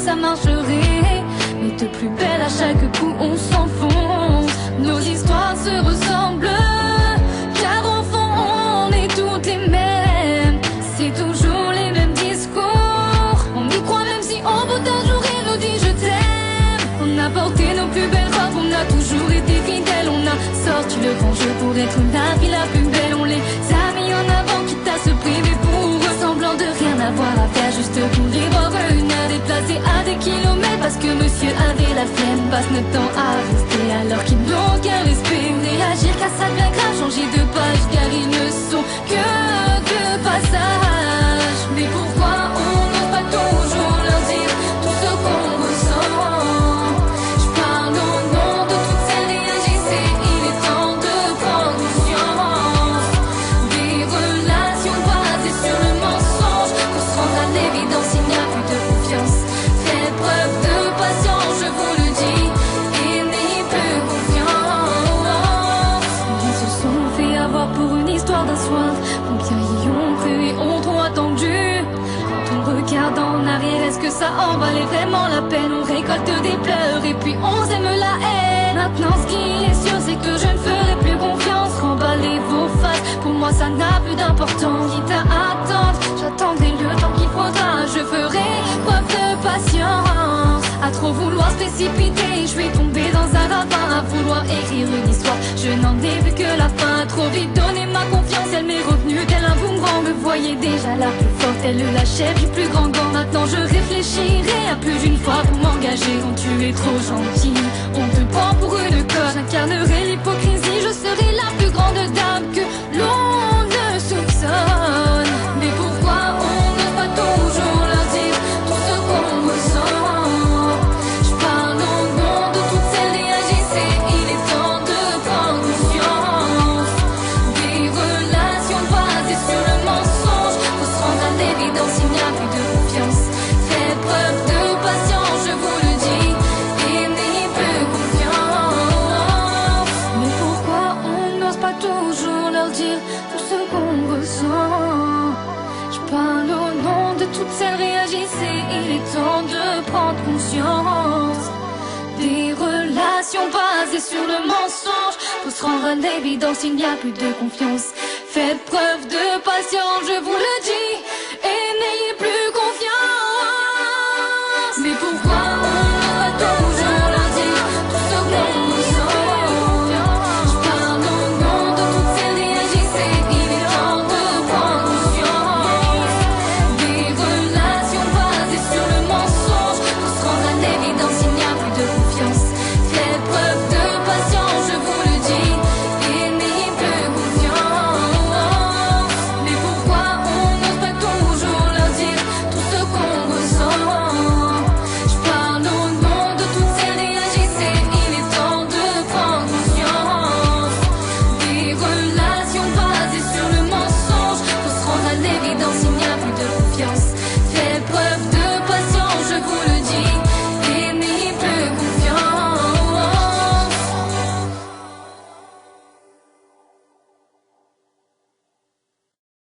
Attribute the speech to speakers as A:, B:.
A: ça marcherait. Mais de plus belle à chaque coup on s'enfonce. Nos histoires se ressemblent, car au fond on est toutes les mêmes. C'est toujours les mêmes discours. On y croit même si au bout d'un jour il nous dit je t'aime. On a porté nos plus belles robes, on a toujours été fidèles. On a sorti le grand jeu pour être la vie la plus belle. On les a mis en avant quitte à se priver pour eux, semblant de rien avoir à faire juste pour y voir une heure déplacée à des kilomètres. Parce que monsieur avait la flemme, passe notre temps à rester alors qu'ils n'ont aucun respect. Réagir car ça devient grave, changer de page car ils ne sont que de passage. Mais pourquoi on n'ose pas toujours leur dire tout ce qu'on ressent? Je parle au nom de toutes celles réagissez, il est temps de prendre conscience. Des relations basées sur le mensonge, pour se rendre à l'évidence il n'y a plus de confiance. Faites preuve de patience, je vous le dis, et n'ayez plus confiance. Ils se sont fait avoir pour une histoire d'un soir. Combien y ont cru et ont trop attendu? Quand on regarde en arrière, est-ce que ça en valait vraiment la peine? On récolte des pleurs et puis on sème la haine. Maintenant ce qui est sûr c'est que je ne ferai plus confiance. Remballez vos faces, pour moi ça n'a plus d'importance. Quitte à attendre, j'attendrai le temps qu'il faudra. Je ferai preuve de patience. À trop vouloir se précipiter, je vais tomber dans un ravin. À vouloir écrire une histoire, je n'en ai vu que la fin. Trop vite donner ma confiance, elle m'est revenue tel un boomerang. Me voyez déjà la plus forte, elle la chef du plus grand gang. Maintenant je réfléchirai à plus d'une fois pour m'engager. Quand tu es trop gentil, on te prend pour une conne. J'incarnerai l'hypocrisie, je serai la plus grande dame que l'on ne soupçonne. Mais pourquoi on n'ose pas toujours leur dire tout ce qu'on ressent? Je parle au nom de toutes celles réagissez, il est temps de prendre conscience. Des relations basées sur le mensonge, faut se rendre à l'évidence, il n'y a plus de confiance. Faites preuve de patience, je vous le dis, et n'ayez plus confiance. Mais pourquoi on n'ose pas toujours leur dire tout ce qu'on ressent? Je parle au nom de toutes celles réagissez, il est temps de prendre conscience. Des relations basées sur le mensonge, faut se rendre à l'évidence, il n'y a plus de confiance. Faites preuve de patience, je vous le dis.